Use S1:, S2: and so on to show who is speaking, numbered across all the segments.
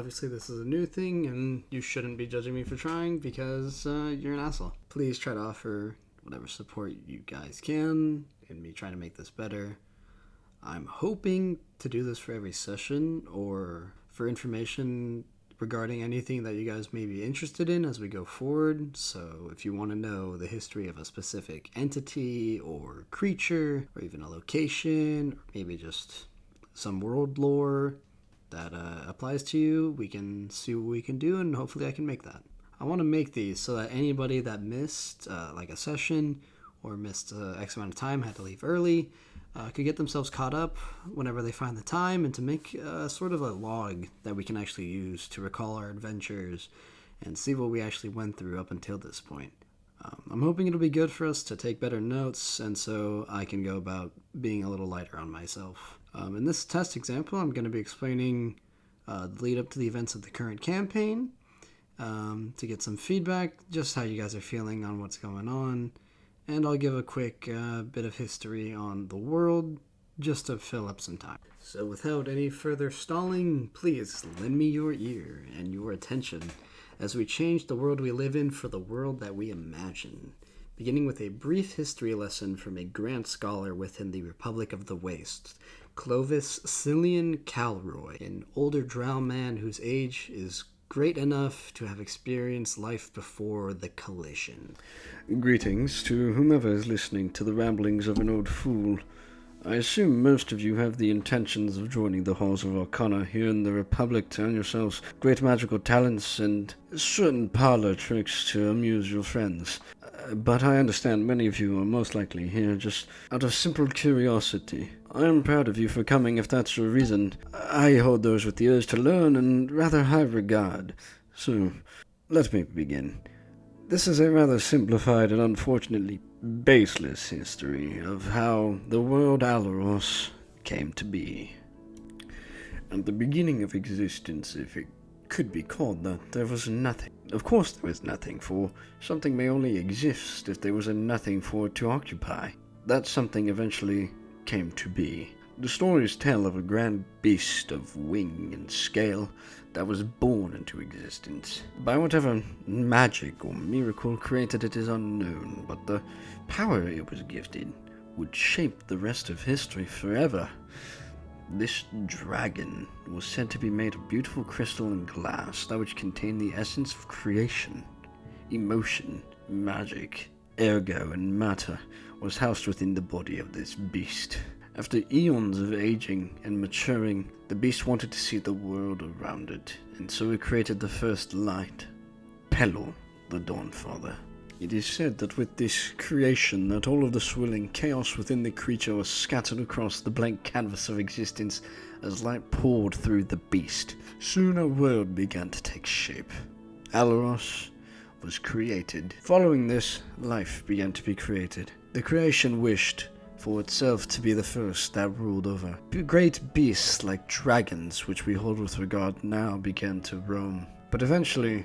S1: obviously this is a new thing, and you shouldn't be judging me for trying because you're an asshole. Please try to offer whatever support you guys can in me trying to make this better. I'm hoping to do this for every session or for information regarding anything that you guys may be interested in as we go forward. So if you want to know the history of a specific entity or creature or even a location or maybe just some world lore that applies to you, we can see what we can do, and hopefully I can make that. I want to make these so that anybody that missed like a session or missed X amount of time, had to leave early, could get themselves caught up whenever they find the time, and to make sort of a log that we can actually use to recall our adventures and see what we actually went through up until this point. I'm hoping it'll be good for us to take better notes, and so I can go about being a little lighter on myself. In this test example, I'm going to be explaining the lead up to the events of the current campaign, to get some feedback, just how you guys are feeling on what's going on, and I'll give a quick bit of history on the world, just to fill up some time. So without any further stalling, please lend me your ear and your attention as we change the world we live in for the world that we imagine, beginning with a brief history lesson from a grand scholar within the Republic of the Waste, Clovis Cillian Calroy, an older drow man whose age is great enough to have experienced life before the collision.
S2: Greetings to whomever is listening to the ramblings of an old fool. I assume most of you have the intentions of joining the Halls of Arcana here in the Republic to earn yourselves great magical talents and certain parlor tricks to amuse your friends. But I understand many of you are most likely here just out of simple curiosity. I am proud of you for coming if that's your reason. I hold those with the urge to learn in rather high regard. So, let me begin. This is a rather simplified and unfortunately baseless history of how the world Alaros came to be. At the beginning of existence, if it could be called that, there was nothing. Of course there was nothing, for something may only exist if there was a nothing for it to occupy. That something eventually came to be. The stories tell of a grand beast of wing and scale that was born into existence. By whatever magic or miracle created it is unknown, but the power it was gifted would shape the rest of history forever. This dragon was said to be made of beautiful crystal and glass, that which contained the essence of creation. Emotion, magic, ergo, and matter was housed within the body of this beast. After eons of aging and maturing, the beast wanted to see the world around it, and so it created the first light, Pelor, the Dawnfather. It is said that with this creation, that all of the swirling chaos within the creature was scattered across the blank canvas of existence as light poured through the beast. Soon a world began to take shape. Alaros was created. Following this, life began to be created. The creation wished for itself to be the first that ruled over. Great beasts like dragons, which we hold with regard now, began to roam. But eventually,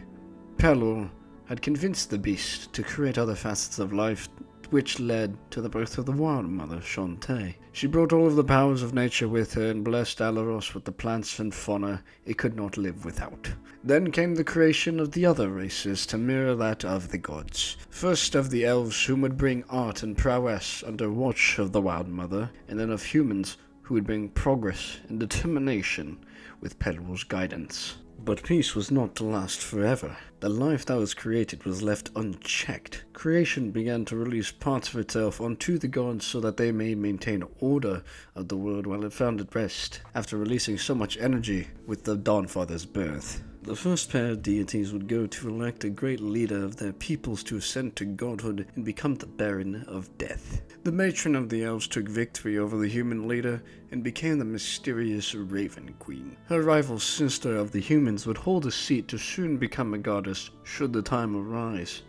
S2: Pelor had convinced the beast to create other facets of life, which led to the birth of the Wild Mother, Shantae. She brought all of the powers of nature with her and blessed Alaros with the plants and fauna it could not live without. Then came the creation of the other races to mirror that of the gods. First of the elves, who would bring art and prowess under watch of the Wild Mother, and then of humans, who would bring progress and determination with Pelor's guidance. But peace was not to last forever. The life that was created was left unchecked. Creation began to release parts of itself onto the gods so that they may maintain order of the world while it found its rest, after releasing so much energy with the Dawnfather's birth. The first pair of deities would go to elect a great leader of their peoples to ascend to godhood and become the Baron of Death. The matron of the elves took victory over the human leader and became the mysterious Raven Queen. Her rival sister of the humans would hold a seat to soon become a goddess should the time arise.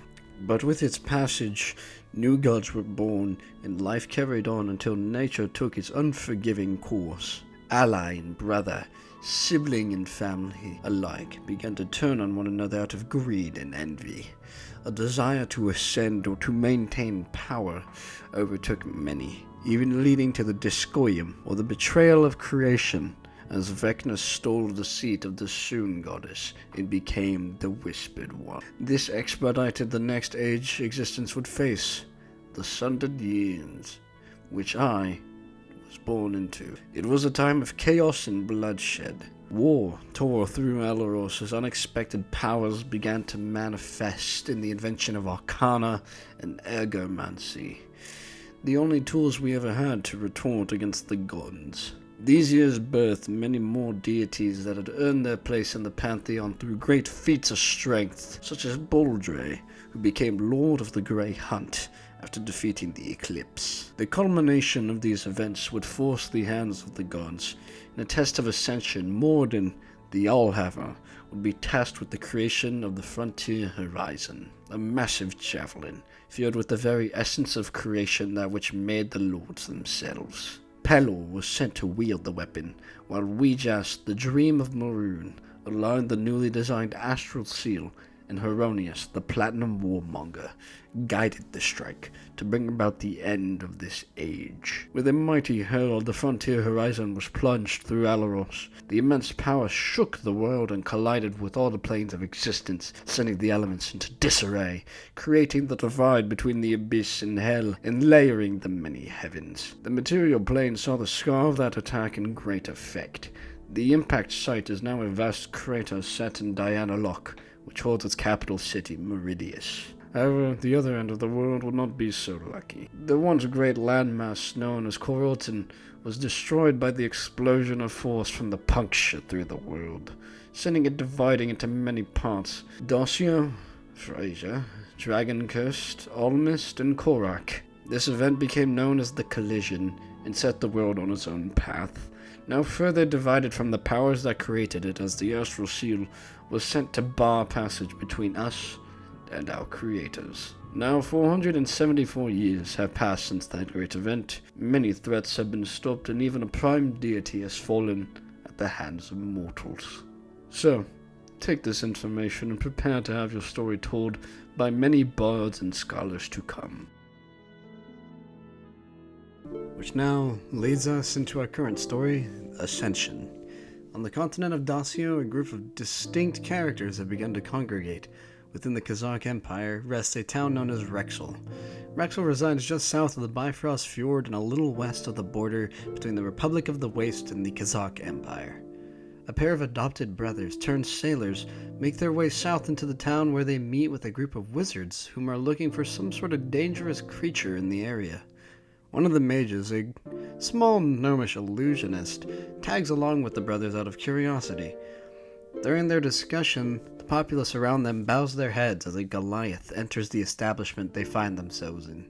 S2: But with its passage, new gods were born and life carried on until nature took its unforgiving course. Ally and brother, sibling and family alike began to turn on one another out of greed and envy. A desire to ascend or to maintain power overtook many, even leading to the Discoium, or the betrayal of creation, As Vecna stole the seat of the Soon Goddess, it became the Whispered One. This expedited the next age existence would face, the Sundered Years, which I was born into. It was a time of chaos and bloodshed. War tore through Alaros as unexpected powers began to manifest in the invention of arcana and ergomancy, the only tools we ever had to retort against the gods. These years birthed many more deities that had earned their place in the pantheon through great feats of strength, such as Boldre, who became Lord of the Grey Hunt after defeating the Eclipse. The culmination of these events would force the hands of the gods. In a test of Ascension, Morden, the Allhaver, would be tasked with the creation of the Frontier Horizon, a massive javelin, filled with the very essence of creation, that which made the lords themselves. Pelor was sent to wield the weapon, while Weejas, the Dream of Maroon, aligned the newly designed Astral Seal, and Heronius, the Platinum Warmonger, guided the strike to bring about the end of this age. With a mighty herald, the Frontier Horizon was plunged through Alaros. The immense power shook the world and collided with all the planes of existence, sending the elements into disarray, creating the divide between the abyss and hell, and layering the many heavens. The material plane saw the scar of that attack in great effect. The impact site is now a vast crater set in Diana Loch, which holds its capital city, Meridius. However, the other end of the world would not be so lucky. The once great landmass known as Corotton was destroyed by the explosion of force from the puncture through the world, sending it dividing into many parts. Dossio, Fraser, Dragoncurst, Almist, and Korak. This event became known as the Collision, and set the world on its own path, now further divided from the powers that created it, as the Astral Seal was sent to bar passage between us and our creators. Now 474 years have passed since that great event. Many threats have been stopped, and even a prime deity has fallen at the hands of mortals. So, take this information and prepare to have your story told by many bards and scholars to come.
S1: Which now leads us into our current story, Ascension. On the continent of Dossio, a group of distinct characters have begun to congregate. Within the Kazakh Empire rests a town known as Rexel. Rexel resides just south of the Bifrost Fjord and a little west of the border between the Republic of the Waste and the Kazakh Empire. A pair of adopted brothers turned sailors make their way south into the town, where they meet with a group of wizards whom are looking for some sort of dangerous creature in the area. One of the mages, a small gnomish illusionist, tags along with the brothers out of curiosity. During their discussion, the populace around them bows their heads as a Goliath enters the establishment they find themselves in.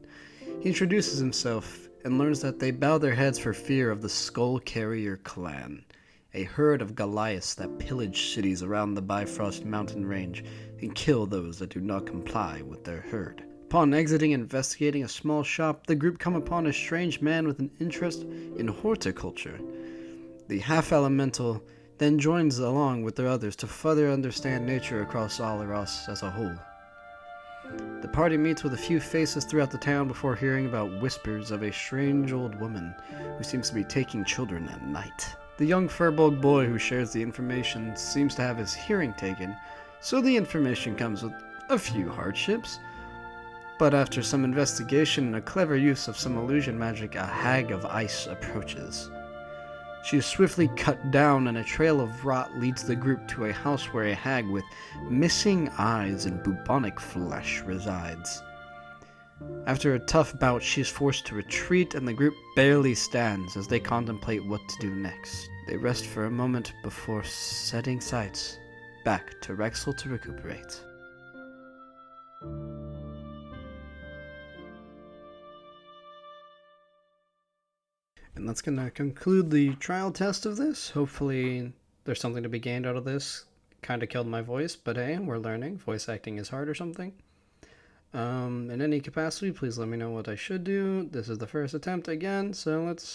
S1: He introduces himself and learns that they bow their heads for fear of the Skull Carrier clan, a herd of Goliaths that pillage cities around the Bifrost mountain range and kill those that do not comply with their herd. Upon exiting and investigating a small shop, the group come upon a strange man with an interest in horticulture. The half-elemental then joins along with their others to further understand nature across Alaros as a whole. The party meets with a few faces throughout the town before hearing about whispers of a strange old woman who seems to be taking children at night. The young Furbolg boy who shares the information seems to have his hearing taken, so the information comes with a few hardships. But after some investigation and a clever use of some illusion magic, a hag of ice approaches. She is swiftly cut down, and a trail of rot leads the group to a house where a hag with missing eyes and bubonic flesh resides. After a tough bout, she is forced to retreat, and the group barely stands as they contemplate what to do next. They rest for a moment before setting sights back to Rexel to recuperate. And that's going to conclude the trial test of this. Hopefully there's something to be gained out of this. Kind of killed my voice, but hey, we're learning. Voice acting is hard or something. In any capacity, please let me know what I should do. This is the first attempt again, so let's